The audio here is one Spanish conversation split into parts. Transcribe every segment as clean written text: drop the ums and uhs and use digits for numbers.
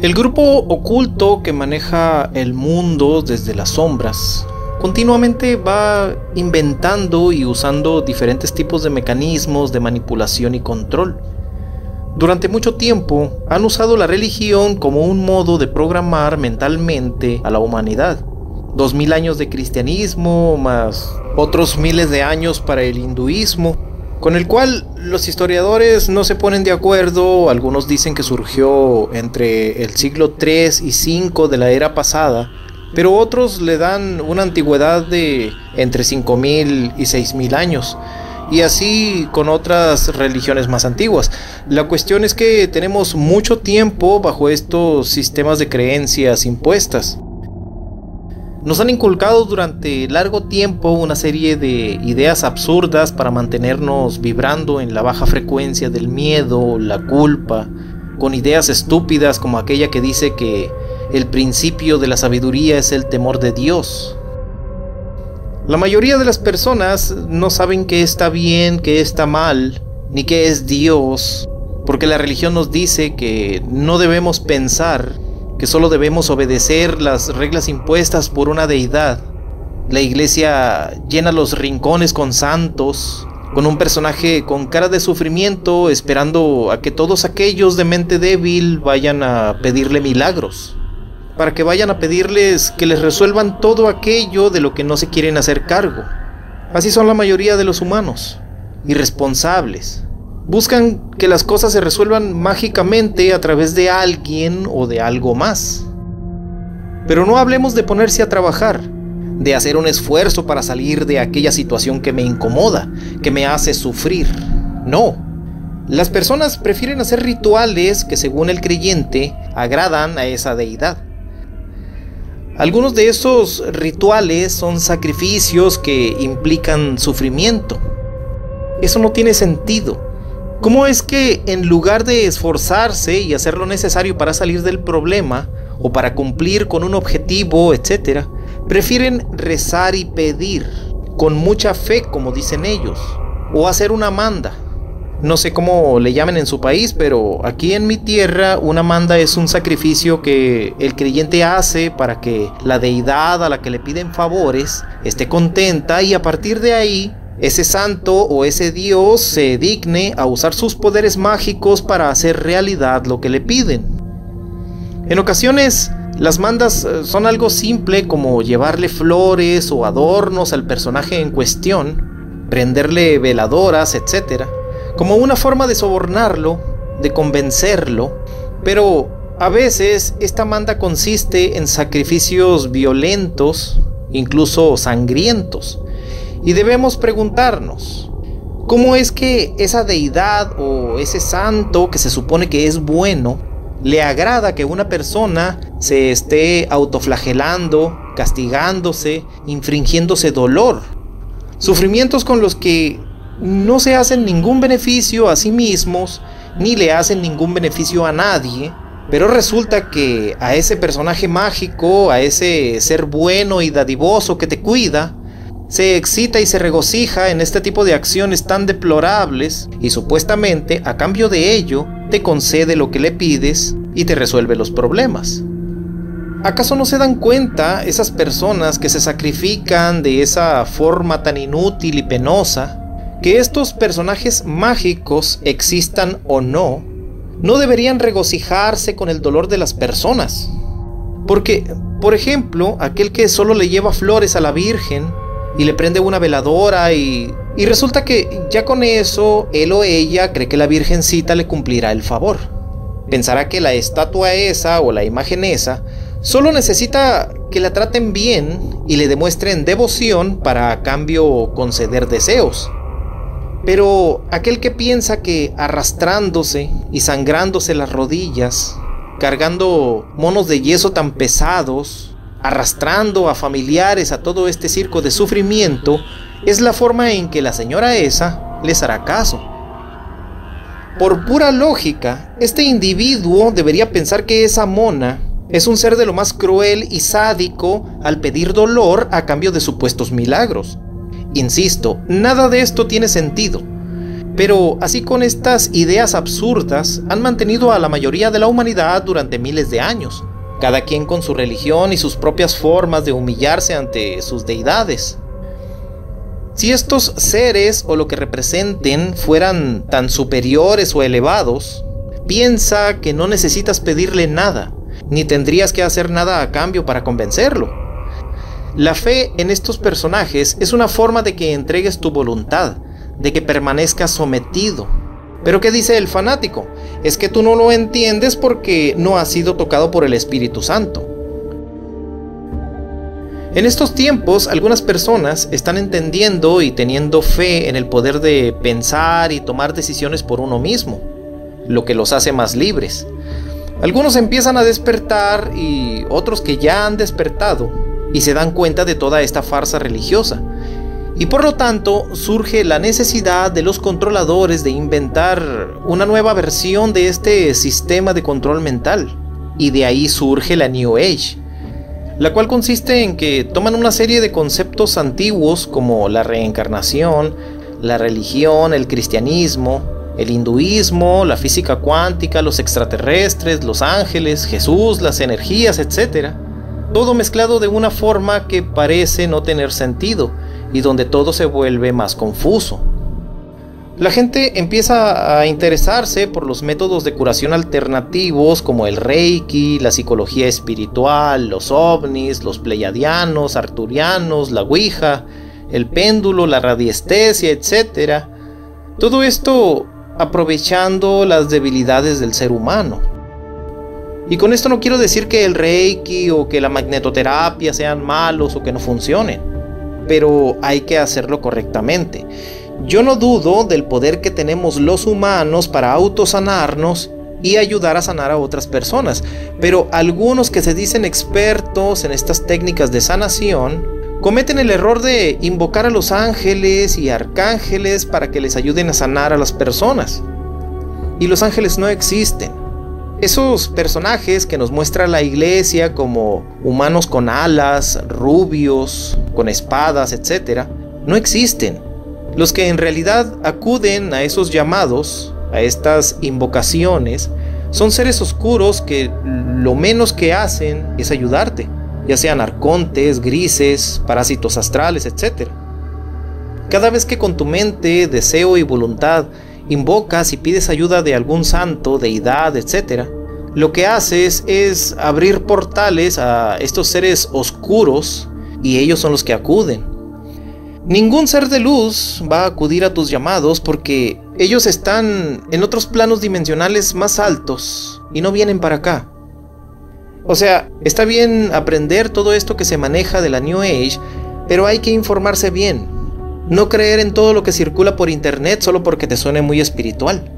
El grupo oculto que maneja el mundo desde las sombras continuamente va inventando y usando diferentes tipos de mecanismos de manipulación y control. Durante mucho tiempo han usado la religión como un modo de programar mentalmente a la humanidad. 2000 años de cristianismo más otros miles de años para el hinduismo, con el cual los historiadores no se ponen de acuerdo. Algunos dicen que surgió entre el siglo III y V de la era pasada, pero otros le dan una antigüedad de entre 5000 y 6000 años, y así con otras religiones más antiguas. La cuestión es que tenemos mucho tiempo bajo estos sistemas de creencias impuestas. Nos han inculcado durante largo tiempo una serie de ideas absurdas para mantenernos vibrando en la baja frecuencia del miedo, la culpa, con ideas estúpidas como aquella que dice que el principio de la sabiduría es el temor de Dios. La mayoría de las personas no saben qué está bien, qué está mal, ni qué es Dios, porque la religión nos dice que no debemos pensar, que solo debemos obedecer las reglas impuestas por una deidad. La iglesia llena los rincones con santos, con un personaje con cara de sufrimiento, esperando a que todos aquellos de mente débil vayan a pedirle milagros, para que vayan a pedirles que les resuelvan todo aquello de lo que no se quieren hacer cargo. Así son la mayoría de los humanos, irresponsables. Buscan que las cosas se resuelvan mágicamente a través de alguien o de algo más. Pero no hablemos de ponerse a trabajar, de hacer un esfuerzo para salir de aquella situación que me incomoda, que me hace sufrir. No. Las personas prefieren hacer rituales que, según el creyente, agradan a esa deidad. Algunos de esos rituales son sacrificios que implican sufrimiento. Eso no tiene sentido. ¿Cómo es que en lugar de esforzarse y hacer lo necesario para salir del problema o para cumplir con un objetivo, etcétera, prefieren rezar y pedir con mucha fe, como dicen ellos, o hacer una manda? No sé cómo le llamen en su país, pero aquí en mi tierra una manda es un sacrificio que el creyente hace para que la deidad a la que le piden favores esté contenta, y a partir de ahí ese santo o ese Dios se digne a usar sus poderes mágicos para hacer realidad lo que le piden. En ocasiones, las mandas son algo simple como llevarle flores o adornos al personaje en cuestión, prenderle veladoras, etc., como una forma de sobornarlo, de convencerlo. Pero a veces esta manda consiste en sacrificios violentos, incluso sangrientos. Y debemos preguntarnos, ¿cómo es que esa deidad o ese santo que se supone que es bueno, le agrada que una persona se esté autoflagelando, castigándose, infringiéndose dolor? Sufrimientos con los que no se hacen ningún beneficio a sí mismos, ni le hacen ningún beneficio a nadie, pero resulta que a ese personaje mágico, a ese ser bueno y dadivoso que te cuida, se excita y se regocija en este tipo de acciones tan deplorables, y supuestamente a cambio de ello te concede lo que le pides y te resuelve los problemas. ¿Acaso no se dan cuenta esas personas que se sacrifican de esa forma tan inútil y penosa, que estos personajes mágicos, existan o no, no deberían regocijarse con el dolor de las personas? Porque, por ejemplo, aquel que solo le lleva flores a la Virgen y le prende una veladora y resulta que ya con eso él o ella cree que la Virgencita le cumplirá el favor. Pensará que la estatua esa o la imagen esa solo necesita que la traten bien y le demuestren devoción para a cambio conceder deseos. Pero aquel que piensa que arrastrándose y sangrándose las rodillas, cargando monos de yeso tan pesados, arrastrando a familiares a todo este circo de sufrimiento, es la forma en que la señora esa les hará caso. Por pura lógica, este individuo debería pensar que esa mona es un ser de lo más cruel y sádico al pedir dolor a cambio de supuestos milagros. Insisto, nada de esto tiene sentido, Pero así, con estas ideas absurdas han mantenido a la mayoría de la humanidad durante miles de años, cada quien con su religión y sus propias formas de humillarse ante sus deidades. Si estos seres o lo que representen fueran tan superiores o elevados, piensa que no necesitas pedirle nada, ni tendrías que hacer nada a cambio para convencerlo. La fe en estos personajes es una forma de que entregues tu voluntad, de que permanezcas sometido. Pero ¿qué dice el fanático? Es que tú no lo entiendes porque no has sido tocado por el Espíritu Santo. En estos tiempos, algunas personas están entendiendo y teniendo fe en el poder de pensar y tomar decisiones por uno mismo, lo que los hace más libres. Algunos empiezan a despertar y otros que ya han despertado y se dan cuenta de toda esta farsa religiosa. Y por lo tanto surge la necesidad de los controladores de inventar una nueva versión de este sistema de control mental. Y de ahí surge la New Age, la cual consiste en que toman una serie de conceptos antiguos como la reencarnación, la religión, el cristianismo, el hinduismo, la física cuántica, los extraterrestres, los ángeles, Jesús, las energías, etc. Todo mezclado de una forma que parece no tener sentido y donde todo se vuelve más confuso. La gente empieza a interesarse por los métodos de curación alternativos como el Reiki, la psicología espiritual, los ovnis, los pleiadianos, arturianos, la Ouija, el péndulo, la radiestesia, etc. Todo esto aprovechando las debilidades del ser humano. Y con esto no quiero decir que el Reiki o que la magnetoterapia sean malos o que no funcionen, pero hay que hacerlo correctamente. Yo no dudo del poder que tenemos los humanos para autosanarnos y ayudar a sanar a otras personas, pero algunos que se dicen expertos en estas técnicas de sanación cometen el error de invocar a los ángeles y arcángeles para que les ayuden a sanar a las personas. Y los ángeles no existen. Esos personajes que nos muestra la iglesia como humanos con alas, rubios, con espadas, etc., no existen. Los que en realidad acuden a esos llamados, a estas invocaciones, son seres oscuros que lo menos que hacen es ayudarte, ya sean arcontes, grises, parásitos astrales, etc. Cada vez que con tu mente, deseo y voluntad invocas y pides ayuda de algún santo, deidad, etc., lo que haces es abrir portales a estos seres oscuros y ellos son los que acuden. Ningún ser de luz va a acudir a tus llamados porque ellos están en otros planos dimensionales más altos y no vienen para acá. O sea, está bien aprender todo esto que se maneja de la New Age, pero hay que informarse bien. No creer en todo lo que circula por internet solo porque te suene muy espiritual.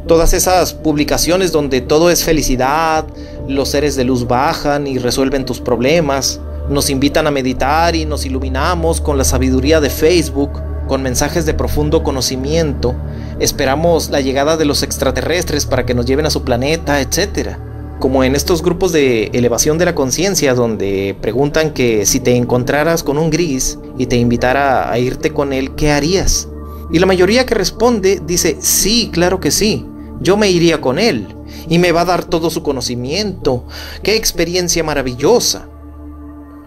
Todas esas publicaciones donde todo es felicidad, los seres de luz bajan y resuelven tus problemas, nos invitan a meditar y nos iluminamos con la sabiduría de Facebook, con mensajes de profundo conocimiento, esperamos la llegada de los extraterrestres para que nos lleven a su planeta, etc. Como en estos grupos de elevación de la conciencia donde preguntan que si te encontraras con un gris y te invitara a irte con él, ¿qué harías? Y la mayoría que responde dice, sí, claro que sí, yo me iría con él y me va a dar todo su conocimiento, qué experiencia maravillosa.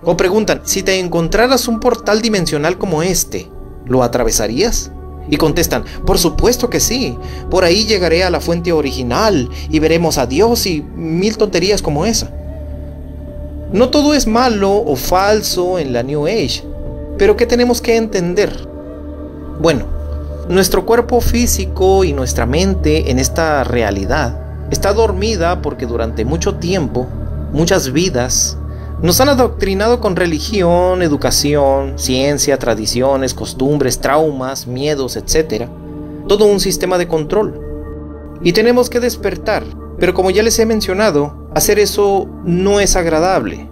O preguntan, si te encontraras un portal dimensional como este, ¿lo atravesarías? Y contestan, por supuesto que sí, por ahí llegaré a la fuente original y veremos a Dios y mil tonterías como esa. No todo es malo o falso en la New Age, pero ¿qué tenemos que entender? Bueno, nuestro cuerpo físico y nuestra mente en esta realidad está dormida porque durante mucho tiempo, muchas vidas, nos han adoctrinado con religión, educación, ciencia, tradiciones, costumbres, traumas, miedos, etc. Todo un sistema de control. Y tenemos que despertar, pero como ya les he mencionado, hacer eso no es agradable.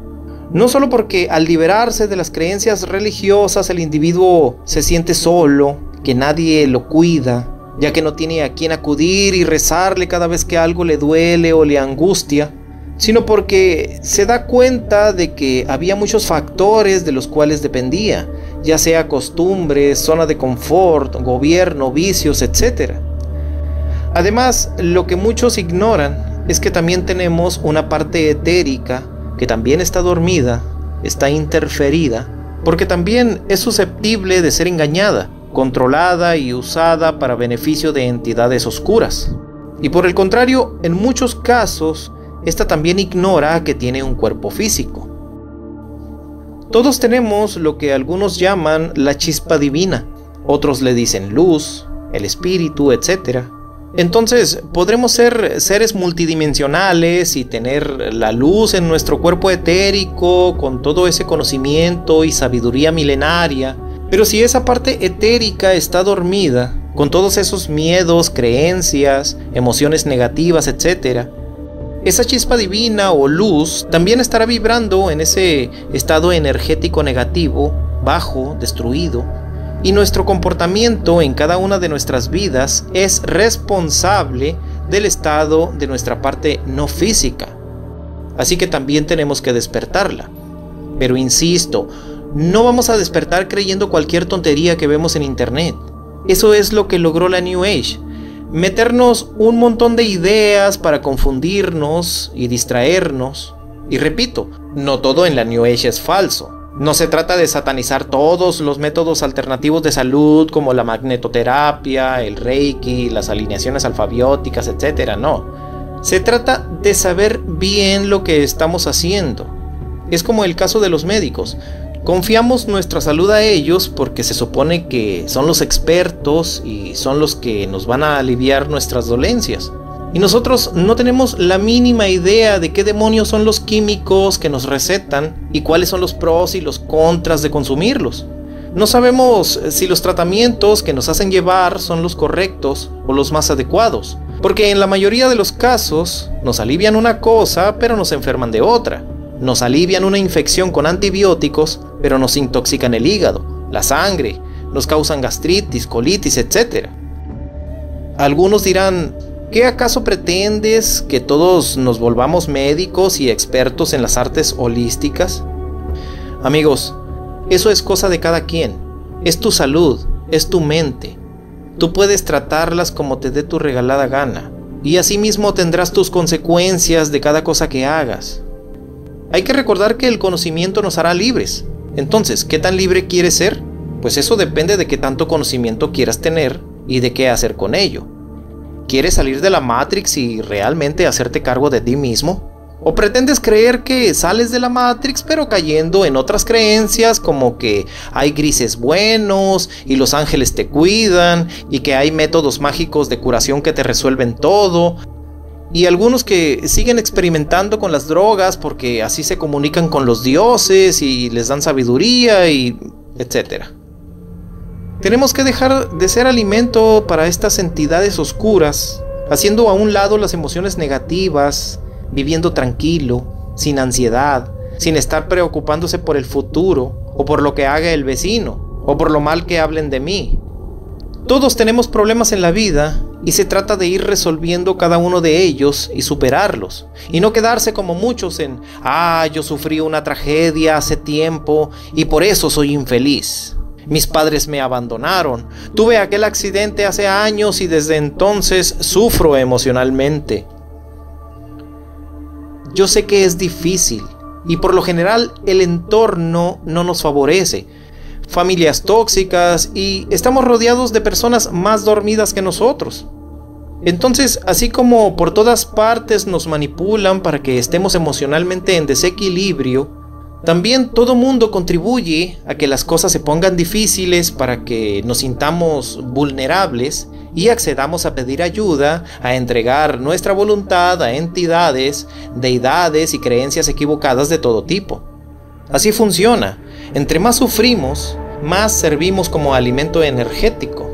No solo porque al liberarse de las creencias religiosas el individuo se siente solo, que nadie lo cuida, ya que no tiene a quien acudir y rezarle cada vez que algo le duele o le angustia, sino porque se da cuenta de que había muchos factores de los cuales dependía, ya sea costumbres, zona de confort, gobierno, vicios, etc. Además, lo que muchos ignoran es que también tenemos una parte etérica que también está dormida, está interferida, porque también es susceptible de ser engañada, controlada y usada para beneficio de entidades oscuras. Y por el contrario, en muchos casos, esta también ignora que tiene un cuerpo físico. Todos tenemos lo que algunos llaman la chispa divina, otros le dicen luz, el espíritu, etc. Entonces, podremos ser seres multidimensionales y tener la luz en nuestro cuerpo etérico con todo ese conocimiento y sabiduría milenaria. Pero si esa parte etérica está dormida, con todos esos miedos, creencias, emociones negativas, etc., esa chispa divina o luz también estará vibrando en ese estado energético negativo, bajo, destruido. Y nuestro comportamiento en cada una de nuestras vidas es responsable del estado de nuestra parte no física. Así que también tenemos que despertarla. Pero insisto, no vamos a despertar creyendo cualquier tontería que vemos en internet. Eso es lo que logró la New Age. Meternos un montón de ideas para confundirnos y distraernos. Y repito, no todo en la New Age es falso. No se trata de satanizar todos los métodos alternativos de salud como la magnetoterapia, el reiki, las alineaciones alfabióticas, etc. No. Se trata de saber bien lo que estamos haciendo. Es como el caso de los médicos. Confiamos nuestra salud a ellos porque se supone que son los expertos y son los que nos van a aliviar nuestras dolencias. Y nosotros no tenemos la mínima idea de qué demonios son los químicos que nos recetan y cuáles son los pros y los contras de consumirlos. No sabemos si los tratamientos que nos hacen llevar son los correctos o los más adecuados, porque en la mayoría de los casos nos alivian una cosa pero nos enferman de otra. Nos alivian una infección con antibióticos, pero nos intoxican el hígado, la sangre, nos causan gastritis, colitis, etc. Algunos dirán, ¿qué acaso pretendes que todos nos volvamos médicos y expertos en las artes holísticas? Amigos, eso es cosa de cada quien. Es tu salud, es tu mente. Tú puedes tratarlas como te dé tu regalada gana, y asimismo tendrás tus consecuencias de cada cosa que hagas. Hay que recordar que el conocimiento nos hará libres. Entonces, ¿qué tan libre quieres ser? Pues eso depende de qué tanto conocimiento quieras tener y de qué hacer con ello. ¿Quieres salir de la Matrix y realmente hacerte cargo de ti mismo? ¿O pretendes creer que sales de la Matrix pero cayendo en otras creencias como que hay grises buenos y los ángeles te cuidan y que hay métodos mágicos de curación que te resuelven todo? Y algunos que siguen experimentando con las drogas porque así se comunican con los dioses y les dan sabiduría y etc. Tenemos que dejar de ser alimento para estas entidades oscuras, haciendo a un lado las emociones negativas, viviendo tranquilo, sin ansiedad, sin estar preocupándose por el futuro, o por lo que haga el vecino, o por lo mal que hablen de mí. Todos tenemos problemas en la vida y se trata de ir resolviendo cada uno de ellos y superarlos, y no quedarse como muchos en yo sufrí una tragedia hace tiempo y por eso soy infeliz. Mis padres me abandonaron, tuve aquel accidente hace años y desde entonces sufro emocionalmente. Yo sé que es difícil y por lo general el entorno no nos favorece. Familias tóxicas y estamos rodeados de personas más dormidas que nosotros. Entonces, así como por todas partes nos manipulan para que estemos emocionalmente en desequilibrio, también todo mundo contribuye a que las cosas se pongan difíciles para que nos sintamos vulnerables y accedamos a pedir ayuda, a entregar nuestra voluntad a entidades, deidades y creencias equivocadas de todo tipo. Así funciona. Entre más sufrimos, más servimos como alimento energético.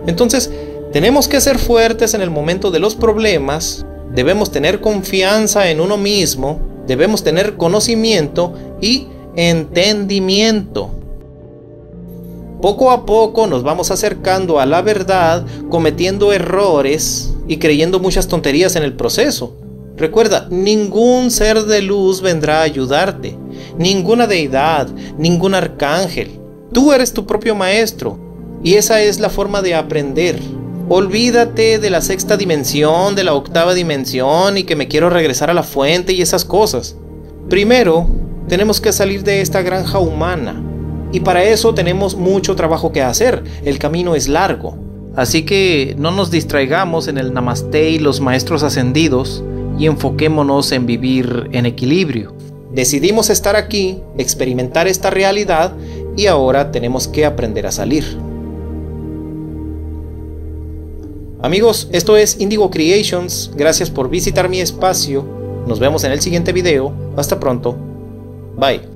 Entonces, tenemos que ser fuertes en el momento de los problemas, debemos tener confianza en uno mismo, debemos tener conocimiento y entendimiento. Poco a poco nos vamos acercando a la verdad, cometiendo errores y creyendo muchas tonterías en el proceso. Recuerda, ningún ser de luz vendrá a ayudarte, ninguna deidad, ningún arcángel. Tú eres tu propio maestro y esa es la forma de aprender. Olvídate de la sexta dimensión, de la octava dimensión y que me quiero regresar a la fuente y esas cosas. Primero, tenemos que salir de esta granja humana. Y para eso tenemos mucho trabajo que hacer. El camino es largo. Así que no nos distraigamos en el Namaste y los maestros ascendidos y enfoquémonos en vivir en equilibrio. Decidimos estar aquí, experimentar esta realidad y ahora tenemos que aprender a salir. Amigos, esto es Indigo Creations. Gracias por visitar mi espacio. Nos vemos en el siguiente video. Hasta pronto. Bye.